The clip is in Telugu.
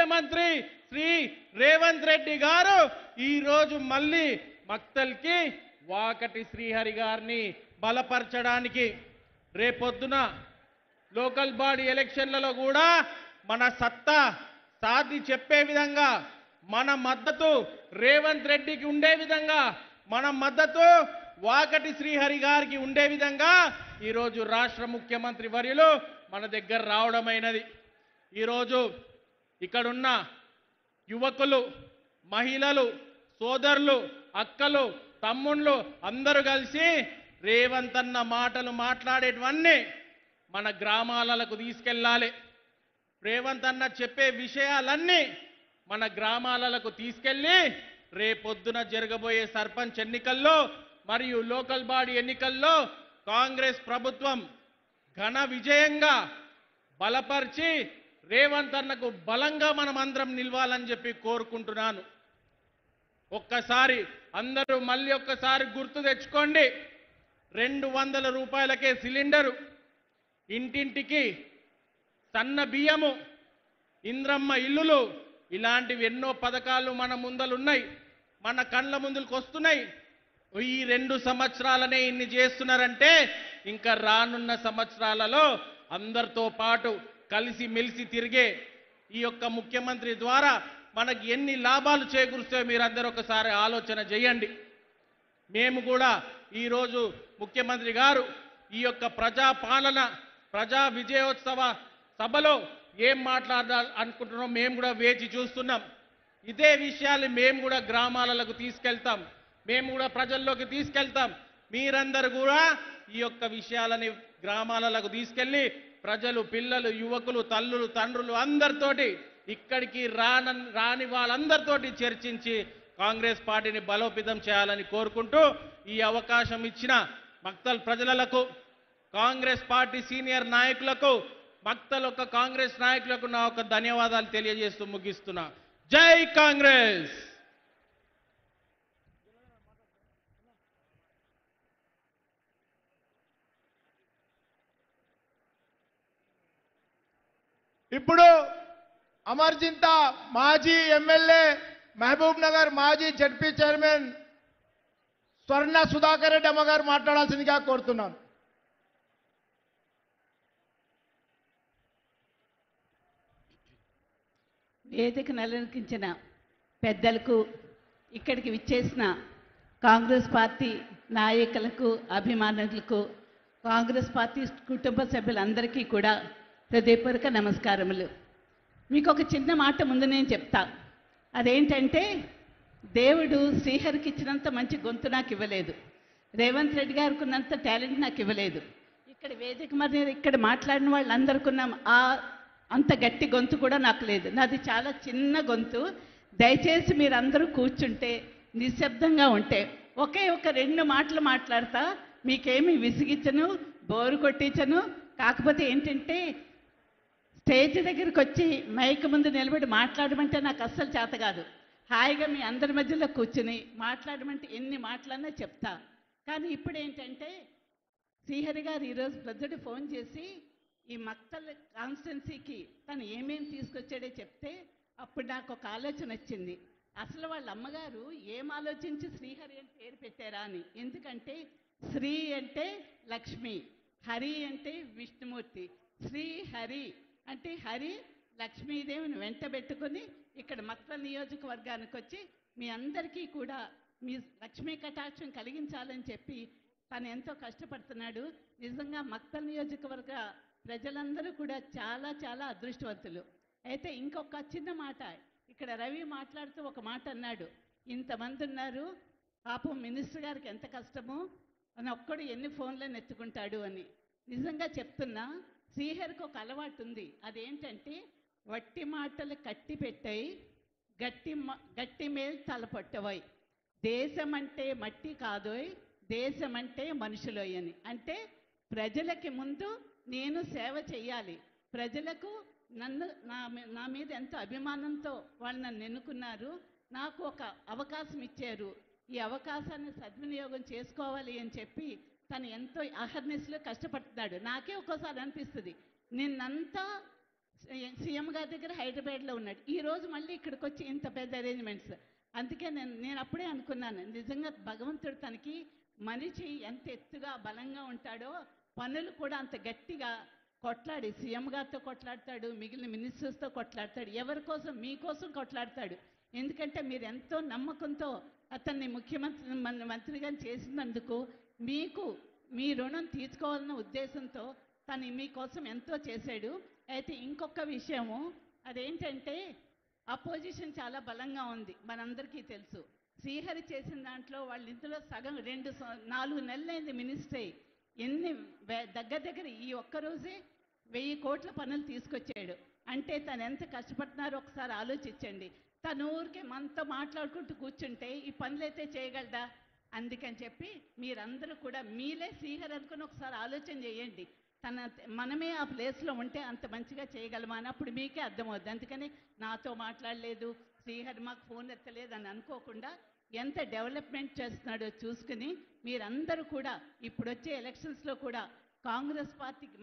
ముఖ్యమంత్రి శ్రీ రేవంత్ రెడ్డి గారు ఈ రోజు మళ్ళీ మక్తల్కి వాకటి శ్రీహరి గారిని బలపరచడానికి రేపొద్దున లోకల్ బాడీ ఎలక్షన్లలో కూడా మన సత్తా సాటి చెప్పే విధంగా మన మద్దతు రేవంత్ రెడ్డికి ఉండే విధంగా మన మద్దతు వాకటి శ్రీహరి గారికి ఉండే విధంగా ఈరోజు రాష్ట్ర ముఖ్యమంత్రి వర్యులు మన దగ్గర రావడమైనది. ఈరోజు ఇక్కడున్న యువకులు, మహిళలు, సోదరులు, అక్కలు, తమ్ముళ్ళు అందరూ కలిసి రేవంత్ అన్న మాటలు మాట్లాడేటివన్నీ మన గ్రామాలకు తీసుకెళ్ళాలి. రేవంత్ అన్న చెప్పే విషయాలన్నీ మన గ్రామాలకు తీసుకెళ్ళి రేపొద్దున జరగబోయే సర్పంచ్ ఎన్నికల్లో మరియు లోకల్ బాడీ ఎన్నికల్లో కాంగ్రెస్ ప్రభుత్వం ఘన విజయంగా బలపరిచి రేవంత్ అన్నకు బలంగా మనమందరం నిలవాలని చెప్పి కోరుకుంటున్నాను. ఒక్కసారి అందరూ మళ్ళీ ఒక్కసారి గుర్తు తెచ్చుకోండి. 200 రూపాయలకే సిలిండరు, ఇంటింటికి సన్న బియ్యము, ఇంద్రమ్మ ఇల్లులు, ఇలాంటివి ఎన్నో పథకాలు మన ముందలున్నాయి, మన కళ్ళ ముందుకు వస్తున్నాయి. ఈ 2 సంవత్సరాలనే ఇన్ని చేస్తున్నారంటే ఇంకా రానున్న సంవత్సరాలలో అందరితో పాటు కలిసి మెలిసి తిరిగే ఈ యొక్క ముఖ్యమంత్రి ద్వారా మనకి ఎన్ని లాభాలు చేకూరుస్తాయో మీరందరూ ఒకసారి ఆలోచన చేయండి. మేము కూడా ఈరోజు ముఖ్యమంత్రి గారు ఈ యొక్క ప్రజాపాలన ప్రజా విజయోత్సవ సభలో ఏం మాట్లాడాలనుకుంటున్నాం మేము కూడా వేచి చూస్తున్నాం. ఇదే విషయాలు మేము కూడా గ్రామాలకు తీసుకెళ్తాం, మేము కూడా ప్రజల్లోకి తీసుకెళ్తాం. మీరందరూ కూడా ఈ యొక్క విషయాలని గ్రామాలకు తీసుకెళ్లి ప్రజలు, పిల్లలు, యువకులు, తల్లులు, తండ్రులు అందరితోటి ఇక్కడికి రాని వాళ్ళందరితోటి చర్చించి కాంగ్రెస్ పార్టీని బలోపేతం చేయాలని కోరుకుంటూ ఈ అవకాశం ఇచ్చిన మక్తల్ ప్రజలకు, కాంగ్రెస్ పార్టీ సీనియర్ నాయకులకు, మక్తల్ యొక్క కాంగ్రెస్ నాయకులకు నా ఒక ధన్యవాదాలు తెలియజేస్తూ ముగిస్తున్నా. జై కాంగ్రెస్. ఇప్పుడు అమర్జింత మాజీ ఎమ్మెల్యే, మహబూబ్ నగర్ మాజీ జడ్పీ చైర్మన్ స్వర్ణ సుధాకర్ రెడ్డి అమ్మగారు మాట్లాడాల్సిందిగా కోరుతున్నాను. వేదికను అలంకరించిన పెద్దలకు, ఇక్కడికి విచ్చేసిన కాంగ్రెస్ పార్టీ నాయకులకు, అభిమానులకు, కాంగ్రెస్ పార్టీ కుటుంబ సభ్యులందరికీ కూడా హృదయపూర్వక నమస్కారములు. మీకు ఒక చిన్న మాట ముందు నేను చెప్తా. అదేంటంటే, దేవుడు శ్రీహరికి ఇచ్చినంత మంచి గొంతు నాకు ఇవ్వలేదు, రేవంత్ రెడ్డి గారికి ఉన్నంత టాలెంట్ నాకు ఇవ్వలేదు. ఇక్కడ వేదిక మీద ఇక్కడ మాట్లాడిన వాళ్ళందరికీ ఉన్న అంత గట్టి గొంతు కూడా నాకు లేదు. నాది చాలా చిన్న గొంతు. దయచేసి మీరందరూ కూర్చుంటే, నిశ్శబ్దంగా ఉంటే ఒకే ఒక 2 మాటలు మాట్లాడతా. మీకేమీ విసిగించను, బోరు కొట్టించను. కాకపోతే ఏంటంటే, స్టేజ్ దగ్గరికి వచ్చి మైక్ ముందు నిలబడి మాట్లాడమంటే నాకు అస్సలు చేత కాదు. హాయిగా మీ అందరి మధ్యలో కూర్చుని మాట్లాడమంటే ఎన్ని మాటలన్నా చెప్తా. కానీ ఇప్పుడు ఏంటంటే, శ్రీహరి గారు ఈరోజు ప్రజెంట్ ఫోన్ చేసి ఈ మక్తల్ కాన్స్టిట్యున్సీకి తను ఏమేమి తీసుకొచ్చాడో చెప్తే అప్పుడు నాకు ఒక ఆలోచన వచ్చింది. అసలు వాళ్ళ అమ్మగారు ఏం ఆలోచించి శ్రీహరి అని పేరు పెట్టారా అని. ఎందుకంటే శ్రీ అంటే లక్ష్మి, హరి అంటే విష్ణుమూర్తి. శ్రీహరి అంటే హరి లక్ష్మీదేవిని వెంట పెట్టుకుని ఇక్కడ మక్తల్ నియోజకవర్గానికి వచ్చి మీ అందరికీ కూడా మీ లక్ష్మీ కటాక్షం కలిగించాలని చెప్పి తను ఎంతో కష్టపడుతున్నాడు. నిజంగా మక్తల్ నియోజకవర్గ ప్రజలందరూ కూడా చాలా చాలా అదృష్టవంతులు. అయితే ఇంకొక చిన్న మాట, ఇక్కడ రవి మాట్లాడుతూ ఒక మాట అన్నాడు, ఇంతమంది ఉన్నారు పాపం మినిస్టర్ గారికి ఎంత కష్టమో అని, ఒక్కడు ఎన్ని ఫోన్లను ఎత్తుకుంటాడు అని. నిజంగా చెప్తున్నా, శ్రీహరికి ఒక అలవాటు ఉంది. అదేంటంటే, వట్టి మాటలు కట్టి పెట్టాయి, గట్టి మేలు తలపట్టవాయి. దేశం అంటే మట్టి కాదోయ్, దేశం అంటే మనుషులోయ్ అని. అంటే ప్రజలకి ముందు నేను సేవ చేయాలి. ప్రజలకు నా మీద ఎంతో అభిమానంతో వాళ్ళు నన్ను ఎన్నుకున్నారు, నాకు ఒక అవకాశం ఇచ్చారు, ఈ అవకాశాన్ని సద్వినియోగం చేసుకోవాలి అని చెప్పి తను ఎంతో అహర్నిశలో కష్టపడుతున్నాడు. నాకే ఒక్కోసారి అనిపిస్తుంది, నిన్నంతా సీఎం గారి దగ్గర హైదరాబాద్లో ఉన్నాడు. ఈ రోజు మళ్ళీ ఇక్కడికి వచ్చి ఇంత పెద్ద అరేంజ్మెంట్స్. అందుకే నేను అప్పుడే అనుకున్నాను, నిజంగా భగవంతుడు తనకి మనిషి ఎంత ఎత్తుగా బలంగా ఉంటాడో పనులు కూడా అంత గట్టిగా కొట్లాడి సీఎం గారితో కొట్లాడతాడు, మిగిలిన మినిస్టర్స్తో కొట్లాడతాడు, ఎవరి కోసం మీకోసం కొట్లాడతాడు. ఎందుకంటే మీరు ఎంతో నమ్మకంతో అతన్ని మంత్రిగా చేసినందుకు మీకు మీ రుణం తీర్చుకోవాలన్న ఉద్దేశంతో తను మీకోసం ఎంతో చేశాడు. అయితే ఇంకొక విషయము అదేంటంటే అపోజిషన్ చాలా బలంగా ఉంది, మనందరికీ తెలుసు. శ్రీహరి చేసిన దాంట్లో వాళ్ళ ఇందులో సగం 4 నెలలైంది మినిస్టర్ అయ్యి. దగ్గర ఈ ఒక్కరోజే 1000 కోట్ల పనులు తీసుకొచ్చాడు. అంటే తను ఎంత కష్టపడుతున్నారో ఒకసారి ఆలోచించండి. తను ఊరికే మనతో మాట్లాడుకుంటూ కూర్చుంటే ఈ పనులైతే చేయగలదా? అందుకని చెప్పి మీరందరూ కూడా మీలే శ్రీహరి అనుకుని ఒకసారి ఆలోచన చేయండి. మనమే ఆ ప్లేస్లో ఉంటే అంత మంచిగా చేయగలమా అని అప్పుడు మీకే అర్థమవుద్ది. అందుకని నాతో మాట్లాడలేదు, శ్రీహరి మాకు ఫోన్ ఎత్తలేదు అని అనుకోకుండా ఎంత డెవలప్మెంట్ చేస్తున్నాడో చూసుకుని మీరందరూ కూడా ఇప్పుడు వచ్చే ఎలక్షన్స్లో కూడా కాంగ్రెస్ పార్టీకి